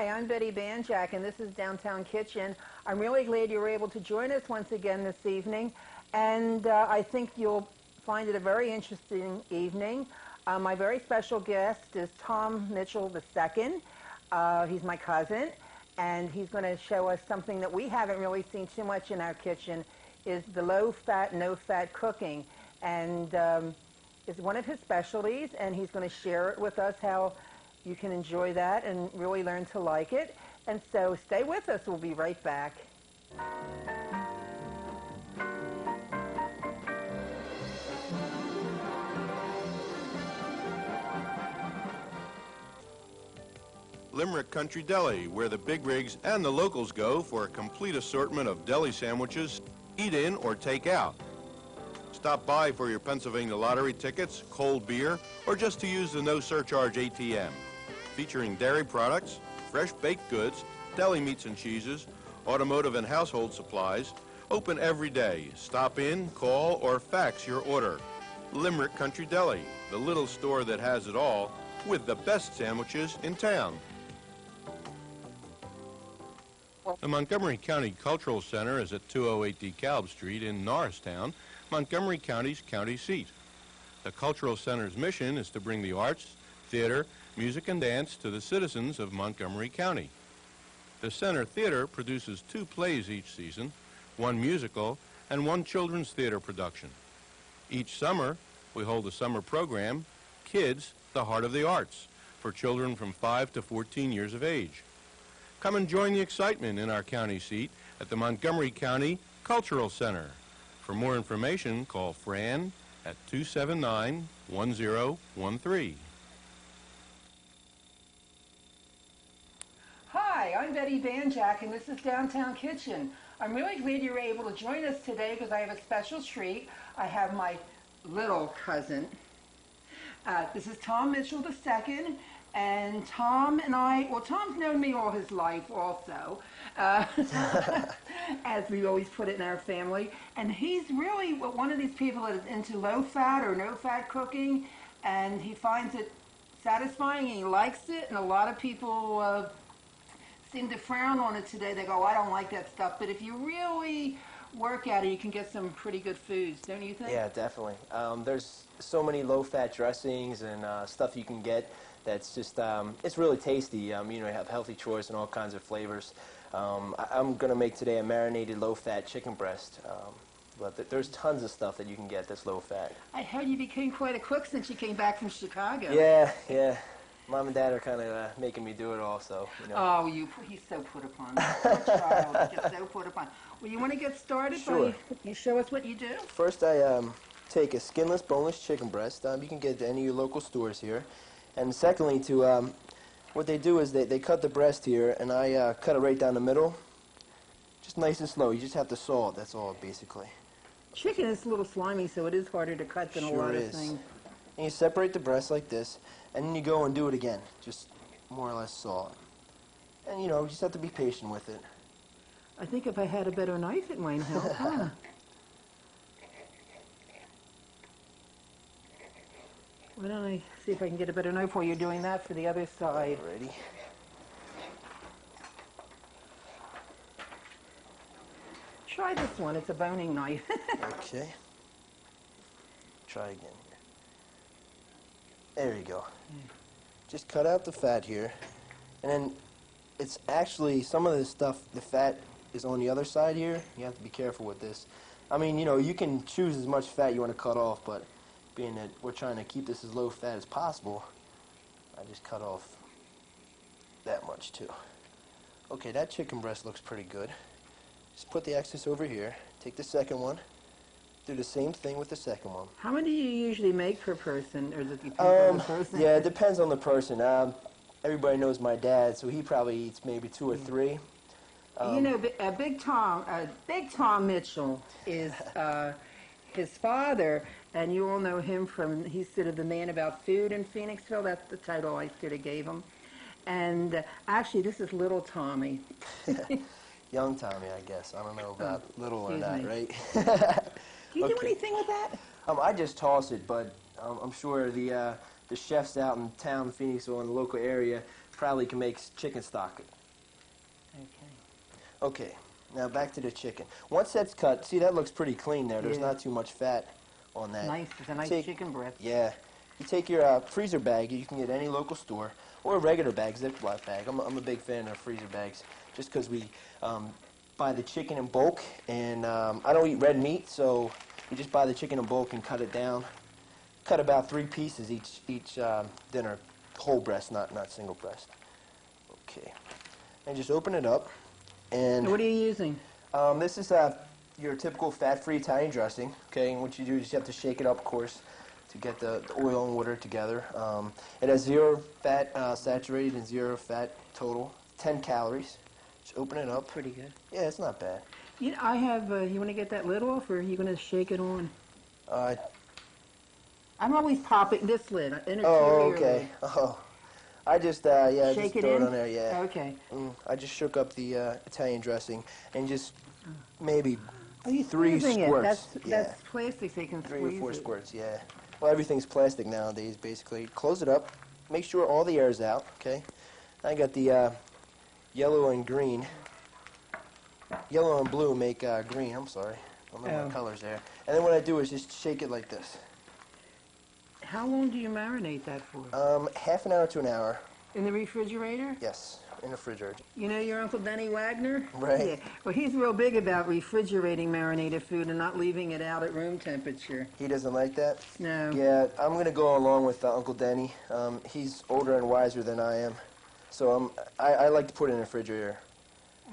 Hi, I'm Betty Banjack, and this is Downtown Kitchen. I'm really glad you were able to join us once again this evening, and I think you'll find it a very interesting evening. My very special guest is Tom Mitchell II. He's my cousin, and he's going to show us something that we haven't really seen too much in our kitchen, is the low-fat, no-fat cooking. And it's one of his specialties, and he's going to share it with us how you can enjoy that and really learn to like it. And so stay with us. We'll be right back. Limerick Country Deli, where the big rigs and the locals go for a complete assortment of deli sandwiches, eat in or take out. Stop by for your Pennsylvania lottery tickets, cold beer, or just to use the no surcharge ATM. Featuring dairy products, fresh baked goods, deli meats and cheeses, automotive and household supplies. Open every day. Stop in, call, or fax your order. Limerick Country Deli, the little store that has it all, with the best sandwiches in town. The Montgomery County Cultural Center is at 208 DeKalb Street in Norristown, Montgomery County's county seat. The Cultural Center's mission is to bring the arts, theater, music and dance to the citizens of Montgomery County. The Center Theater produces 2 plays each season, 1 musical, and 1 children's theater production. Each summer, we hold a summer program, Kids, the Heart of the Arts, for children from 5 to 14 years of age. Come and join the excitement in our county seat at the Montgomery County Cultural Center. For more information, call Fran at 279-1013. Hi, I'm Betty Banjack, and this is Downtown Kitchen. I'm really glad you were able to join us today because I have a special treat. I have my little cousin. This is Tom Mitchell II, and Tom and I, well, Tom's known me all his life also, as we always put it in our family. And he's really one of these people that is into low-fat or no-fat cooking, and he finds it satisfying and he likes it, and a lot of people seem to frown on it today. They go, I don't like that stuff. But if you really work at it, you can get some pretty good foods, don't you think? Yeah, definitely. There's so many low-fat dressings and stuff you can get that's just, it's really tasty. You have healthy choice and all kinds of flavors. I'm going to make today a marinated low-fat chicken breast. But there's tons of stuff that you can get that's low-fat. I heard you became quite a cook since you came back from Chicago. Yeah. Mom and Dad are kind of making me do it all, so, Oh, he's so put upon. Poor child, just so put upon. Well, you want to get started? Sure. By you show us what you do? First, I take a skinless, boneless chicken breast. You can get it at any of your local stores here. And secondly, what they do is they cut the breast here, and I cut it right down the middle. Just nice and slow. You just have to saw it, that's all, basically. Chicken is a little slimy, so it is harder to cut than a lot of things. And you separate the breast like this, and then you go and do it again. Just more or less saw it. And, you just have to be patient with it. I think if I had a better knife, it might help, huh? Why don't I see if I can get a better knife while you're doing that for the other side. Ready? Try this one. It's a boning knife. Okay. Try again here. There you go. Just cut out the fat here. And then it's actually, some of this stuff, the fat is on the other side here. You have to be careful with this. I mean, you can choose as much fat you want to cut off, but being that we're trying to keep this as low fat as possible, I just cut off that much too. Okay, that chicken breast looks pretty good. Just put the excess over here. Take the second one. Do the same thing with the second one. How many do you usually make per person, or does it depend on the person? Yeah, it depends on the person. Everybody knows my dad, so he probably eats maybe 2 or 3. Big Tom Mitchell is his father, and you all know him from, he's sort of the man about food in Phoenixville. That's the title I sort of gave him. And actually, this is little Tommy. Young Tommy, I guess. I don't know about little or not, right? Do you do anything with that? I just toss it, but I'm sure the chefs out in town, Phoenixville, in the local area, probably can make chicken stock. Okay. Okay, now back to the chicken. Once that's cut, see that looks pretty clean there. There's Yeah. not too much fat on that. Nice. It's a nice Take- chicken breast. Yeah. You take your freezer bag, you can get any local store, or a regular bag, Ziploc bag. I'm a big fan of freezer bags, just because we buy the chicken in bulk, and I don't eat red meat, so you just buy the chicken in bulk and cut it down. Cut about 3 pieces each dinner, whole breast, not single breast. Okay, and just open it up, and So what are you using? this is your typical fat-free Italian dressing. Okay, and what you do is you have to shake it up, of course, to get the oil and water together. It has 0 fat saturated and 0 fat total, 10 calories. Just open it up. Pretty good. Yeah, it's not bad. You know, I have, you want to get that lid off, or are you going to shake it on? I'm always popping this lid, interior Oh, okay. lid. Oh, I just, yeah, Shake just it throw in? it on there, yeah. Okay. I just shook up the Italian dressing and just maybe Are you 3 squeezing it? squirts. That's plastic, so you can 3 squeeze or 4 it. squirts, yeah. Well, everything's plastic nowadays, basically. Close it up. Make sure all the air is out, okay? I got the yellow and green. Yellow and blue make green, I'm sorry. I don't know Oh. my colors there. And then what I do is just shake it like this. How long do you marinate that for? Half an hour to an hour, In the refrigerator? yes, in the refrigerator. You know your Uncle Benny Wagner? Right. Yeah. Well, he's real big about refrigerating marinated food and not leaving it out at room temperature. He doesn't like that? No. Yeah, I'm going to go along with Uncle Denny. He's older and wiser than I am. So I like to put it in the refrigerator.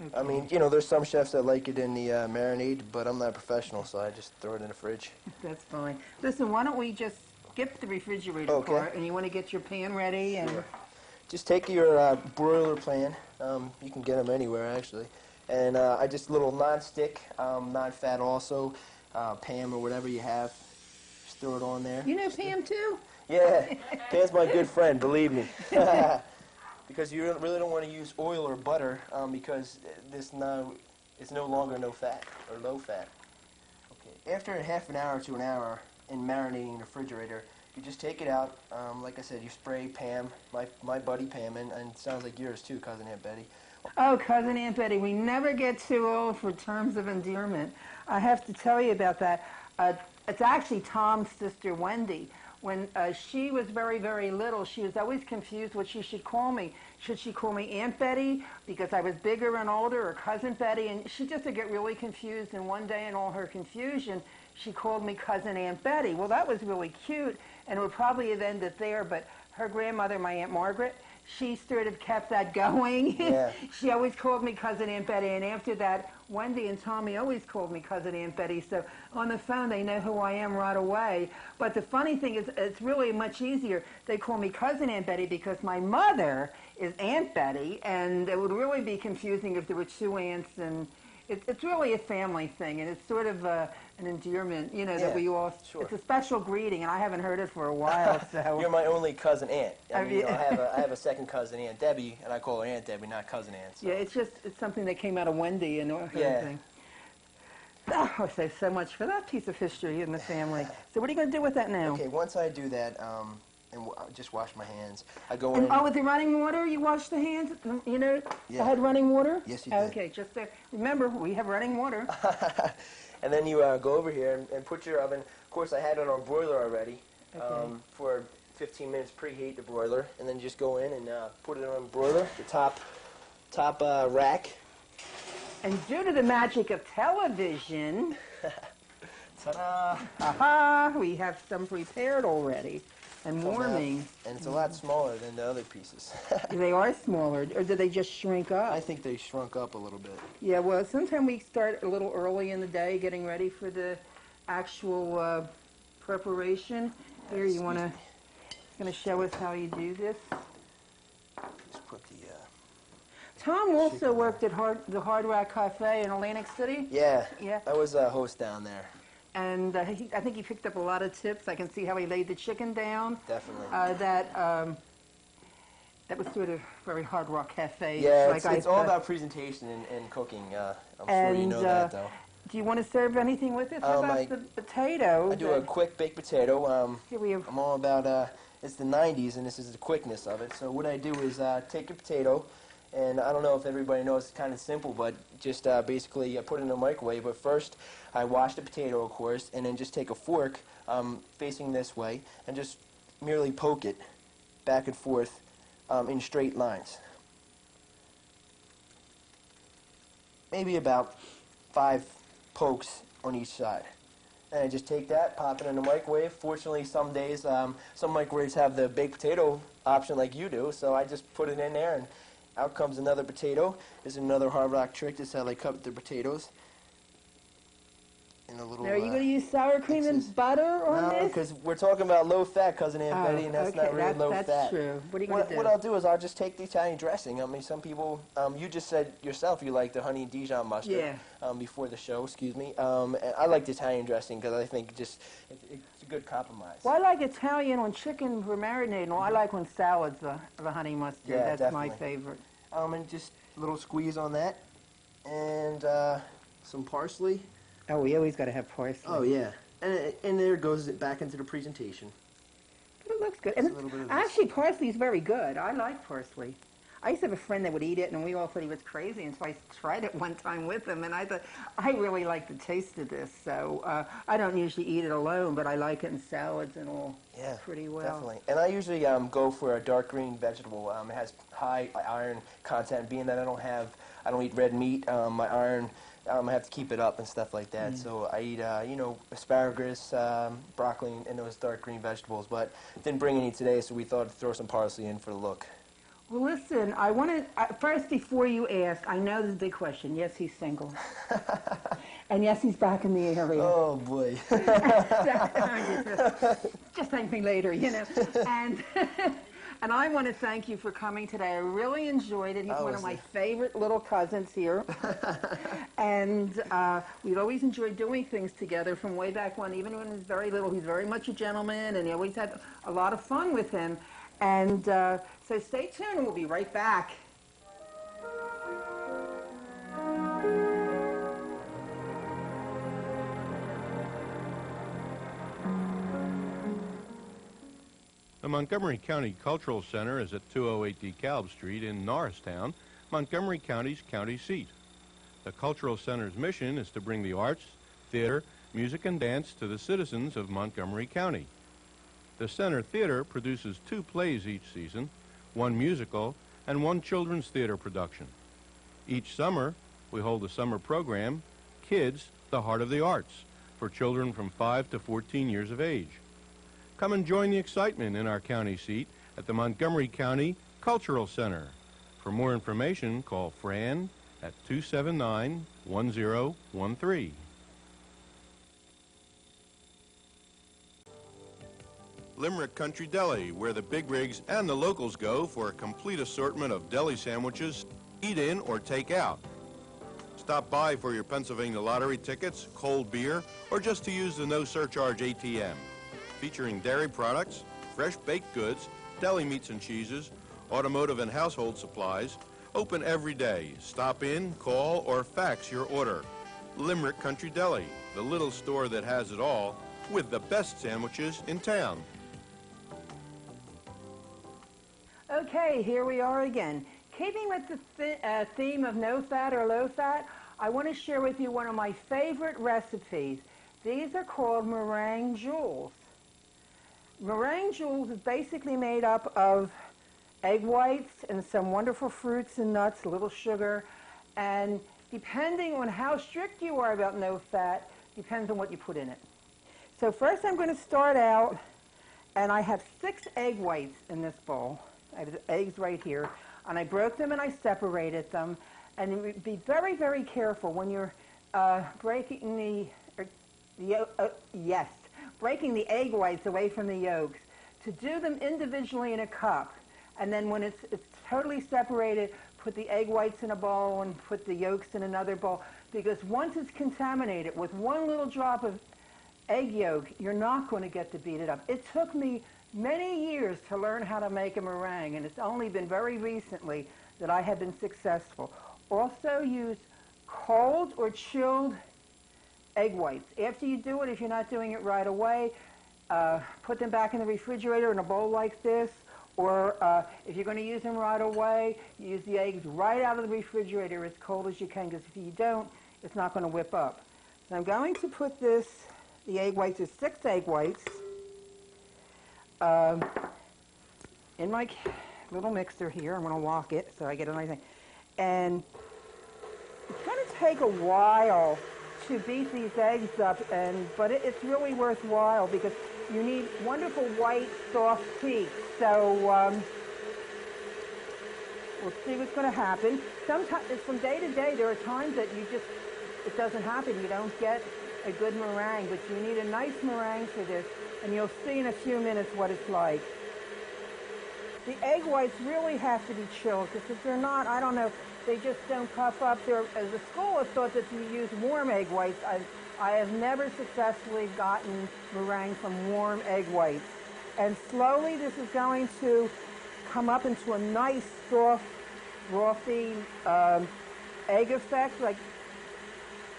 Okay. I mean, you know, there's some chefs that like it in the marinade, but I'm not a professional, so I just throw it in the fridge. That's fine. Listen, why don't we just skip the refrigerator Okay. part, and you want to get your pan ready? And Sure. Just take your broiler pan. You can get them anywhere, actually. And I just little non-stick, non-fat also, Pam or whatever you have. Just throw it on there. You know Pam, too? Yeah, Pam's my good friend, believe me. Because you really don't want to use oil or butter because it's no longer no fat or low fat. Okay. After a half an hour to an hour in marinating in the refrigerator, you just take it out. Like I said, you spray Pam, my buddy Pam, and it sounds like yours too, Cousin Aunt Betty. Oh, Cousin Aunt Betty, we never get too old for terms of endearment. I have to tell you about that. It's actually Tom's sister, Wendy. When she was very, very little, she was always confused what she should call me. Should she call me Aunt Betty because I was bigger and older, or Cousin Betty? And she just would get really confused, and one day in all her confusion, she called me Cousin Aunt Betty. Well, that was really cute, and it would probably have ended there, but her grandmother, my Aunt Margaret, she sort of kept that going. Yeah. She always called me Cousin Aunt Betty, and after that, Wendy and Tommy always called me Cousin Aunt Betty, so on the phone they know who I am right away. But the funny thing is, it's really much easier. They call me Cousin Aunt Betty because my mother is Aunt Betty, and it would really be confusing if there were 2 aunts, and it's really a family thing, and it's sort of an endearment, you know, that Yeah, we all, sure. it's a special greeting, and I haven't heard it for a while, so. You're my only cousin aunt. I mean, yeah. I have a second cousin, Aunt Debbie, and I call her Aunt Debbie, not cousin Aunt. So. Yeah, it's something that came out of Wendy and her Yeah. thing. Oh, I say so much for that piece of history in the family. So what are you going to do with that now? Okay, once I do that, just wash my hands. I go And, in. oh, with the running water, you wash the hands? You know, Yeah. I had running water? Yes, you did. Okay, just there. Remember, we have running water. And then you go over here and put your oven. Of course, I had it on broiler already Okay. for 15 minutes. Preheat the broiler, and then just go in and put it on broiler, the top rack. And due to the magic of television, Ta-da! aha, we have some prepared already and warming. And it's a lot smaller than the other pieces. They are smaller, or do they just shrink up? I think they shrunk up a little bit. Yeah, well, sometimes we start a little early in the day getting ready for the actual preparation. Here, you want to, going to show us how you do this. Just put the. Tom also worked at the Hard Rock Cafe in Atlantic City, Yeah. Yeah. I was a host down there. and I think he picked up a lot of tips. I can see how he laid the chicken down. Definitely. That was sort of very Hard Rock Cafe. Yeah, like it's all about presentation and cooking. I'm sure you And, know that, though. Do you want to serve anything with it? How about I- the potato? I do a quick baked potato. Here we have. I'm all about it's the 90s, and this is the quickness of it. So what I do is take a potato, and I don't know if everybody knows, it's kind of simple, but just basically I put it in the microwave. But first, I wash the potato, of course, and then just take a fork facing this way and just merely poke it back and forth in straight lines. Maybe about 5 pokes on each side. And I just take that, pop it in the microwave. Fortunately, some days, some microwaves have the baked potato option like you do, so I just put it in there, and out comes another potato. This is another Hard Rock trick. This is how they cut the potatoes. In a little, Now, are you going to use sour cream and butter on no, this? because we're talking about low fat, Cousin Aunt Betty, and that's okay, not really low that's fat. true. What are you going to do? What I'll do is I'll just take the Italian dressing. I mean, some people, you just said yourself you like the honey Dijon mustard. Yeah. Before the show, excuse me. And I like the Italian dressing because I think just it's a good compromise. Well, I like Italian on chicken for marinating. I like on salads the honey mustard. Yeah, That's definitely. my favorite. And just a little squeeze on that, and some parsley. Oh, we always got to have parsley. Oh yeah, and there goes it back into the presentation. But it looks good. And Just a little bit of this. actually, parsley is very good. I like parsley. I used to have a friend that would eat it, and we all thought he was crazy, and so I tried it one time with him, and I thought, I really like the taste of this. So I don't usually eat it alone, but I like it in salads and all pretty well. Definitely. And I usually go for a dark green vegetable. It has high iron content. Being that I don't eat red meat, my iron, I have to keep it up and stuff like that. So I eat, asparagus, broccoli, and those dark green vegetables. But didn't bring any today, so we thought to throw some parsley in for the look. Well, listen, I want to, first, before you ask, I know this is a big question. Yes, he's single. And yes, he's back in the area. Oh, boy. Just thank me later, you know. And, and I want to thank you for coming today. I really enjoyed it. He's one of my favorite little cousins here. And we've always enjoyed doing things together from way back when, even when he was very little. He's very much a gentleman, and he always had a lot of fun with him. And so stay tuned, and we'll be right back. The Montgomery County Cultural Center is at 208 DeKalb Street in Norristown, Montgomery County's county seat. The Cultural Center's mission is to bring the arts, theater, music, and dance to the citizens of Montgomery County. The Center Theater produces 2 plays each season, 1 musical, and 1 children's theater production. Each summer, we hold a summer program, Kids, the Heart of the Arts, for children from 5 to 14 years of age. Come and join the excitement in our county seat at the Montgomery County Cultural Center. For more information, call Fran at 279-1013. Limerick Country Deli, where the big rigs and the locals go for a complete assortment of deli sandwiches, eat in or take out. Stop by for your Pennsylvania lottery tickets, cold beer, or just to use the no surcharge ATM. Featuring dairy products, fresh baked goods, deli meats and cheeses, automotive and household supplies, open every day. Stop in, call, or fax your order. Limerick Country Deli, the little store that has it all, with the best sandwiches in town. Okay, here we are again. Keeping with the theme of no fat or low fat, I want to share with you one of my favorite recipes. These are called meringue jewels. Meringue jewels is basically made up of egg whites and some wonderful fruits and nuts, a little sugar, and depending on how strict you are about no fat, depends on what you put in it. So first I'm going to start out, and I have 6 egg whites in this bowl. I have the eggs right here, and I broke them and I separated them. And be very, very careful when you're breaking breaking the egg whites away from the yolks, to do them individually in a cup. And then when it's totally separated, put the egg whites in a bowl and put the yolks in another bowl. Because once it's contaminated with one little drop of egg yolk, you're not going to get to beat it up. It took me many years to learn how to make a meringue, and it's only been very recently that I have been successful. Also use cold or chilled egg whites. After you do it, if you're not doing it right away, put them back in the refrigerator in a bowl like this, or if you're going to use them right away, use the eggs right out of the refrigerator as cold as you can, because if you don't, it's not going to whip up. So I'm going to put the egg whites, there's 6 egg whites, in my little mixer here. I'm going to walk it so I get a nice thing. And it's going to take a while to beat these eggs up, but it's really worthwhile because you need wonderful white, soft peaks. So we'll see what's going to happen. Sometimes, from day to day, there are times that it doesn't happen. You don't get a good meringue, but you need a nice meringue for this, and you'll see in a few minutes what it's like. The egg whites really have to be chilled, because if they're not, I don't know, they just don't puff up. The school has thought that you use warm egg whites. I have never successfully gotten meringue from warm egg whites. And slowly this is going to come up into a nice, soft, frothy egg effect,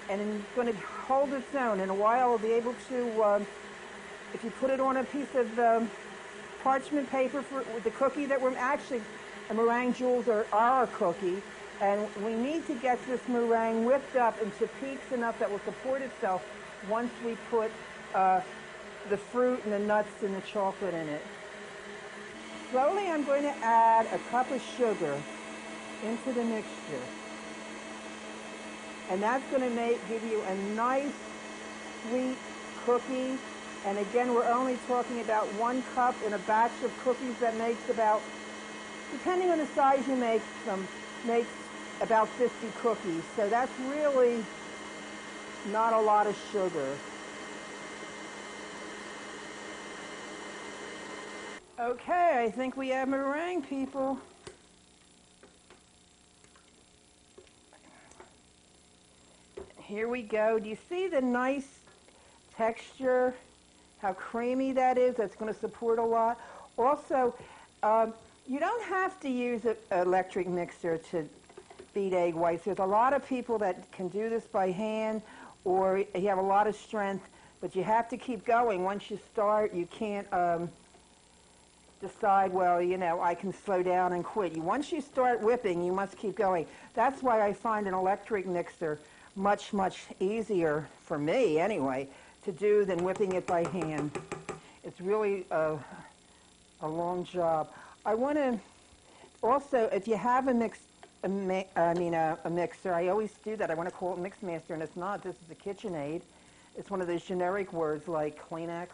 and it's going to hold its own. In a while, I'll be able to, if you put it on a piece of parchment paper with the cookie that we're actually, meringue jewels are a cookie, and we need to get this meringue whipped up into peaks enough that will support itself once we put the fruit and the nuts and the chocolate in it. Slowly I'm going to add a cup of sugar into the mixture, and that's going to give you a nice sweet cookie. And again, we're only talking about 1 cup in a batch of cookies that makes about, depending on the size you make them, makes about 50 cookies. So that's really not a lot of sugar. Okay, I think we have meringue, people. Here we go. Do you see the nice texture? How creamy that is. That's going to support a lot. Also, you don't have to use an electric mixer to beat egg whites. There's a lot of people that can do this by hand, or you have a lot of strength, but you have to keep going. Once you start, you can't decide, well, you know, I can slow down and quit. Once you start whipping, you must keep going. That's why I find an electric mixer much, much easier, for me anyway, to do than whipping it by hand. It's really a long job. I want to also, if you have a mixer, I always do that. I want to call it Mixmaster, and it's not. This is a KitchenAid. It's one of those generic words like Kleenex.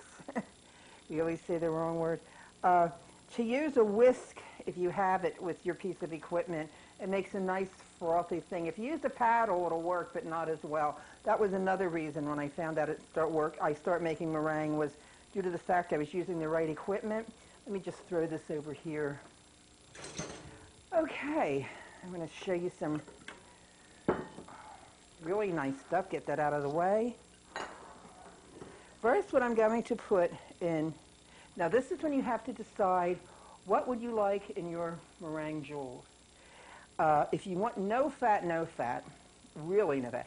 We always say the wrong word. To use a whisk, if you have it with your piece of equipment, it makes a nice frothy thing. If you use a paddle, it'll work, but not as well. That was another reason when I found out I start making meringue was due to the fact I was using the right equipment. Let me just throw this over here. Okay, I'm going to show you some really nice stuff. Get that out of the way. First, what I'm going to put in, now this is when you have to decide what would you like in your meringue jewels. If you want no fat, really no fat,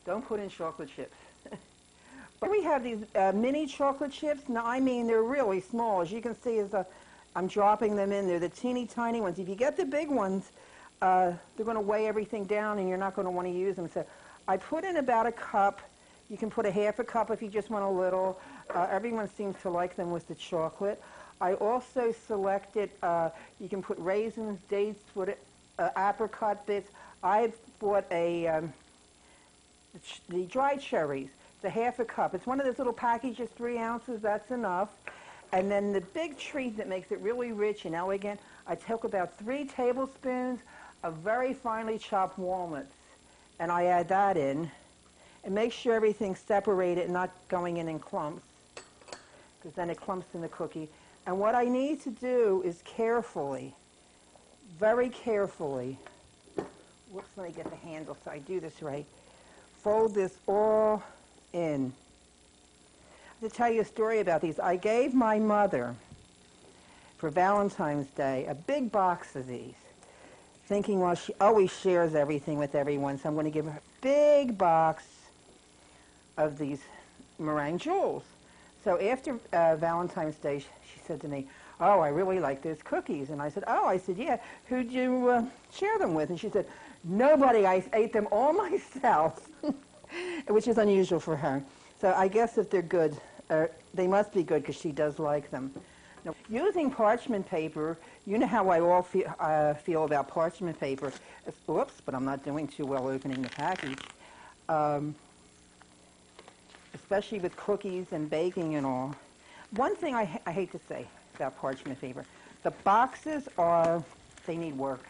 don't put in chocolate chips. But we have these mini chocolate chips. Now, I mean, they're really small. As you can see, I'm dropping them in. They're the teeny tiny ones. If you get the big ones, they're going to weigh everything down, and you're not going to want to use them. So I put in about a cup. You can put a half a cup if you just want a little. Everyone seems to like them with the chocolate. I also selected, you can put raisins, dates, apricot bits. I've bought the dried cherries. It's a half a cup. It's one of those little packages, 3 ounces. That's enough. And then the big treat that makes it really rich and elegant, I took about 3 tablespoons of very finely chopped walnuts, and I add that in. And make sure everything's separated, not going in clumps, because then it clumps in the cookie. And what I need to do is carefully, very carefully, whoops, let me get the handle so I do this right, fold this all in. I have to tell you a story about these. I gave my mother, for Valentine's Day, a big box of these, thinking, well, she always shares everything with everyone, so I'm going to give her a big box of these meringue jewels. So after Valentine's Day, she said to me, "Oh, I really like those cookies." And I said, "Oh," I said, "Yeah, who'd you share them with?" And she said, "Nobody. I ate them all myself," which is unusual for her. So I guess if they're good, they must be good because she does like them. Now, using parchment paper, you know how I all feel about parchment paper. Oops, but I'm not doing too well opening the package. Especially with cookies and baking and all. One thing I hate to say about parchment paper, the boxes they need work.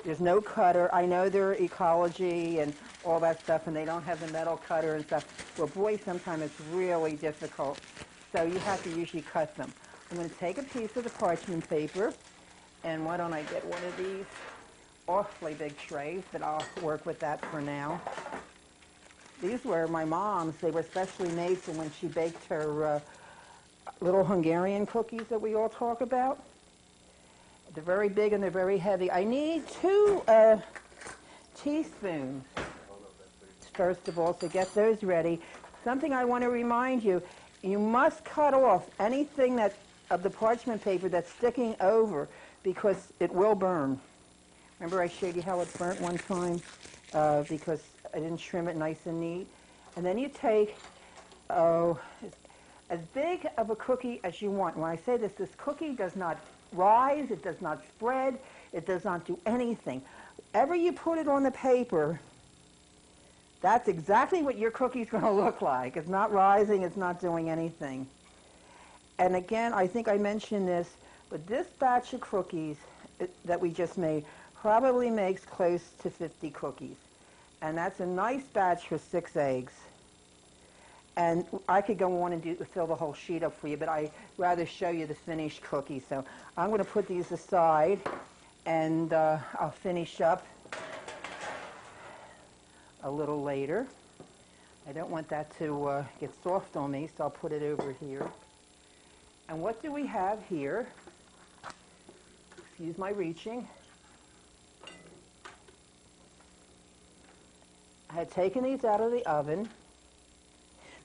There's no cutter. I know they're ecology and all that stuff, and they don't have the metal cutter and stuff. Well, boy, sometimes it's really difficult. So you have to usually cut them. I'm going to take a piece of the parchment paper, and why don't I get one of these awfully big trays, but I'll work with that for now. These were my mom's. They were specially made for when she baked her little Hungarian cookies that we all talk about. They're very big and they're very heavy. I need 2 teaspoons, first of all, to get those ready. Something I want to remind you, you must cut off anything of the parchment paper that's sticking over because it will burn. Remember I showed you how it burnt one time because I didn't trim it nice and neat? And then you take as big of a cookie as you want. When I say this cookie does not rise, it does not spread, it does not do anything. Wherever you put it on the paper, that's exactly what your cookie's going to look like. It's not rising, it's not doing anything. And again, I think I mentioned this, but this batch of cookies that we just made probably makes close to 50 cookies. And that's a nice batch for 6 eggs. And I could go on and fill the whole sheet up for you, but I'd rather show you the finished cookie. So I'm going to put these aside, and I'll finish up a little later. I don't want that to get soft on me, so I'll put it over here. And what do we have here? Excuse my reaching. I had taken these out of the oven.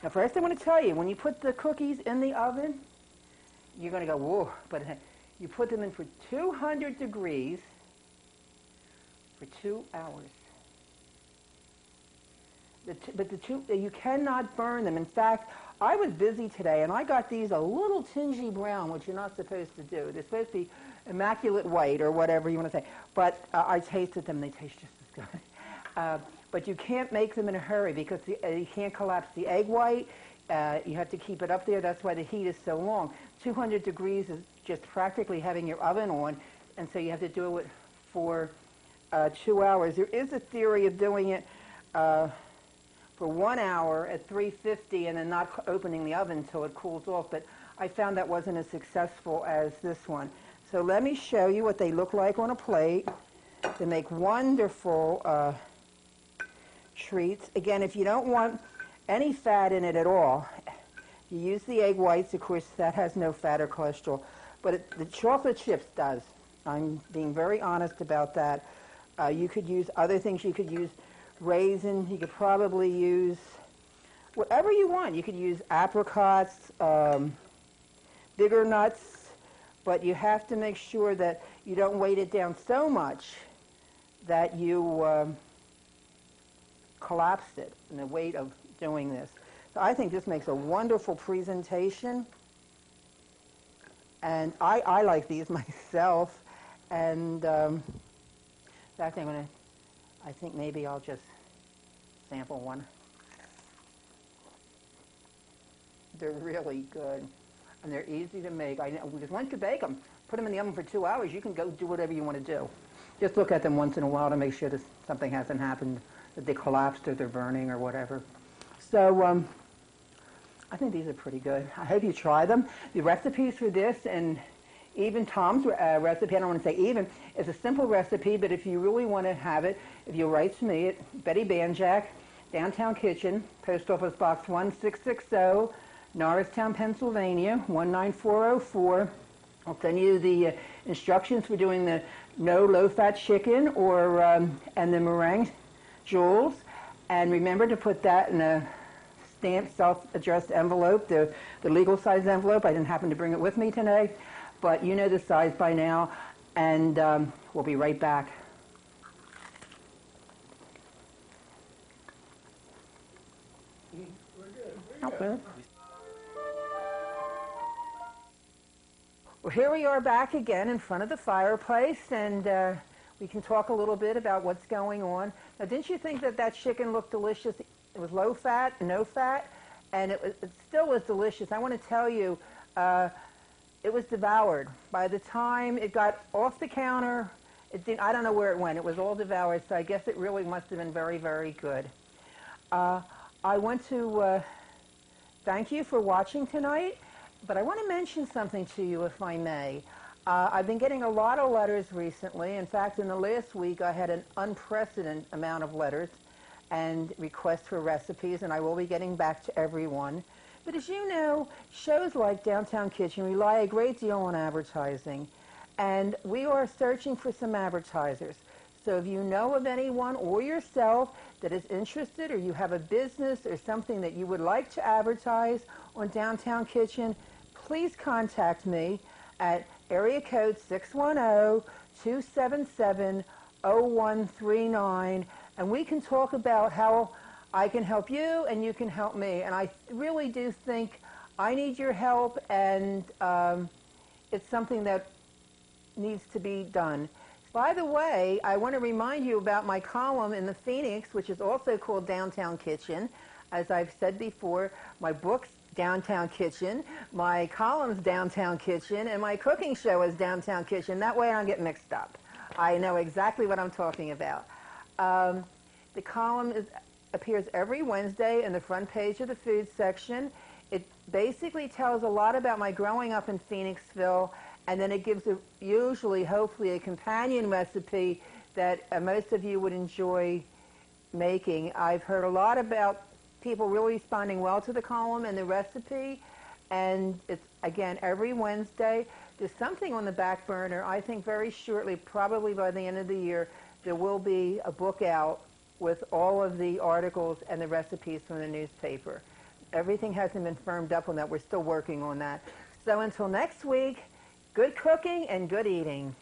Now, first I want to tell you, when you put the cookies in the oven, you're going to go, whoa, but you put them in for 200 degrees for 2 hours. You cannot burn them. In fact, I was busy today, and I got these a little tingy brown, which you're not supposed to do. They're supposed to be immaculate white or whatever you want to say. But I tasted them. They taste just as good. But you can't make them in a hurry because you can't collapse the egg white. You have to keep it up there. That's why the heat is so long. 200 degrees is just practically having your oven on, and so you have to do it for 2 hours. There is a theory of doing it for 1 hour at 350 and then not opening the oven until it cools off, but I found that wasn't as successful as this one. So let me show you what they look like on a plate. They make wonderful treats. Again, if you don't want any fat in it at all, you use the egg whites. Of course, that has no fat or cholesterol, but the chocolate chips does. I'm being very honest about that. You could use other things. You could use raisin. You could probably use whatever you want. You could use apricots, bigger nuts, but you have to make sure that you don't weight it down so much that you collapsed it in the weight of doing this. So I think this makes a wonderful presentation, and I like these myself. And in fact, I think maybe I'll just sample one. They're really good, and they're easy to make. Because once you bake them, put them in the oven for 2 hours, you can go do whatever you want to do. Just look at them once in a while to make sure that something hasn't happened, that they collapsed or they're burning or whatever. So I think these are pretty good. I hope you try them. The recipes for this and even Tom's recipe, I don't want to say even, is a simple recipe, but if you really want to have it, if you write to me at Betty Banjack, Downtown Kitchen, Post Office Box 1660, Norristown, Pennsylvania, 19404. I'll send you the instructions for doing the no low-fat chicken or and the meringue jewels. And remember to put that in a stamped, self-addressed envelope, the legal size envelope. I didn't happen to bring it with me today, but you know the size by now, and we'll be right back. Okay. Well, here we are back again in front of the fireplace, and we can talk a little bit about what's going on. Now, didn't you think that that chicken looked delicious? It was low fat, no fat, and it still was delicious. I want to tell you, it was devoured. By the time it got off the counter, I don't know where it went. It was all devoured, so I guess it really must have been very, very good. I want to thank you for watching tonight, but I want to mention something to you, if I may. I've been getting a lot of letters recently. In fact, in the last week, I had an unprecedented amount of letters and requests for recipes, and I will be getting back to everyone. But as you know, shows like Downtown Kitchen rely a great deal on advertising, and we are searching for some advertisers. So if you know of anyone or yourself that is interested, or you have a business or something that you would like to advertise on Downtown Kitchen, please contact me at area code 610-277-0139, and we can talk about how I can help you and you can help me. And I really do think I need your help, and it's something that needs to be done. By the way, I want to remind you about my column in the Phoenix, which is also called Downtown Kitchen. As I've said before, my book's Downtown Kitchen, my column's Downtown Kitchen, and my cooking show is Downtown Kitchen. That way I don't get mixed up. I know exactly what I'm talking about. The column appears every Wednesday in the front page of the food section. It basically tells a lot about my growing up in Phoenixville, and then it gives usually, hopefully, a companion recipe that most of you would enjoy making. I've heard a lot about people really responding well to the column and the recipe, and it's, again, every Wednesday. There's something on the back burner. I think very shortly, probably by the end of the year, there will be a book out with all of the articles and the recipes from the newspaper. Everything hasn't been firmed up on that. We're still working on that. So until next week, good cooking and good eating.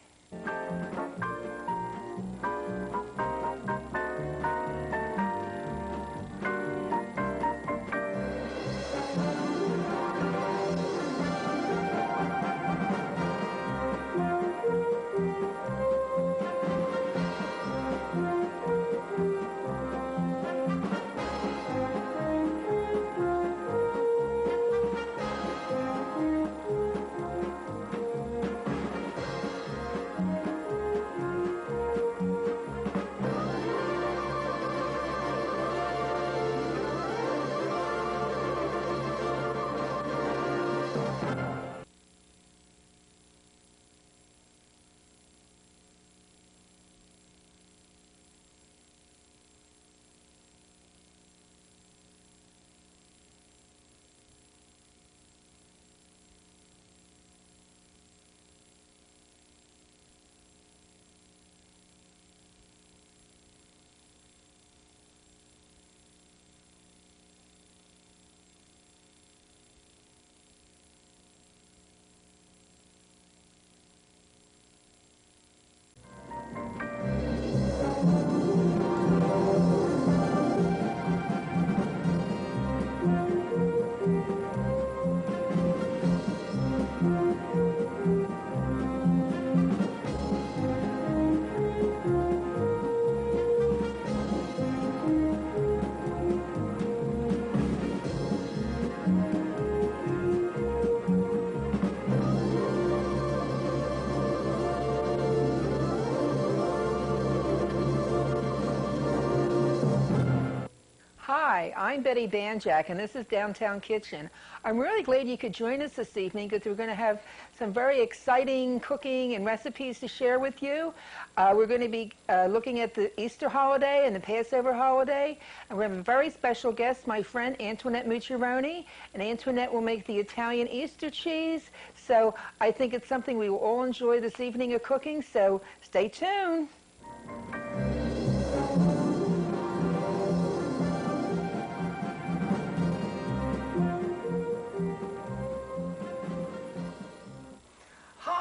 Hi, I'm Betty Banjack, and this is Downtown Kitchen. I'm really glad you could join us this evening because we're going to have some very exciting cooking and recipes to share with you. We're going to be looking at the Easter holiday and the Passover holiday, and we have a very special guest, my friend Antoinette Mucciarone, and Antoinette will make the Italian Easter cheese. So I think it's something we will all enjoy this evening of cooking, so stay tuned.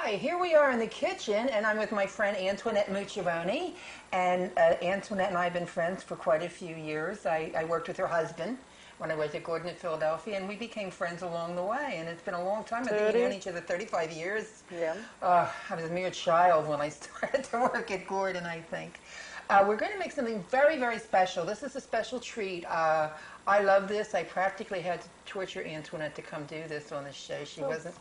Hi, here we are in the kitchen, and I'm with my friend Antoinette Mucciaroni. And Antoinette and I have been friends for quite a few years. I worked with her husband when I was at Gordon in Philadelphia, and we became friends along the way. And it's been a long time. I think we've known each other 35 years. Yeah. I was a mere child when I started to work at Gordon, I think. We're going to make something very, very special. This is a special treat. I love this. I practically had to torture Antoinette to come do this on the show. She wasn't.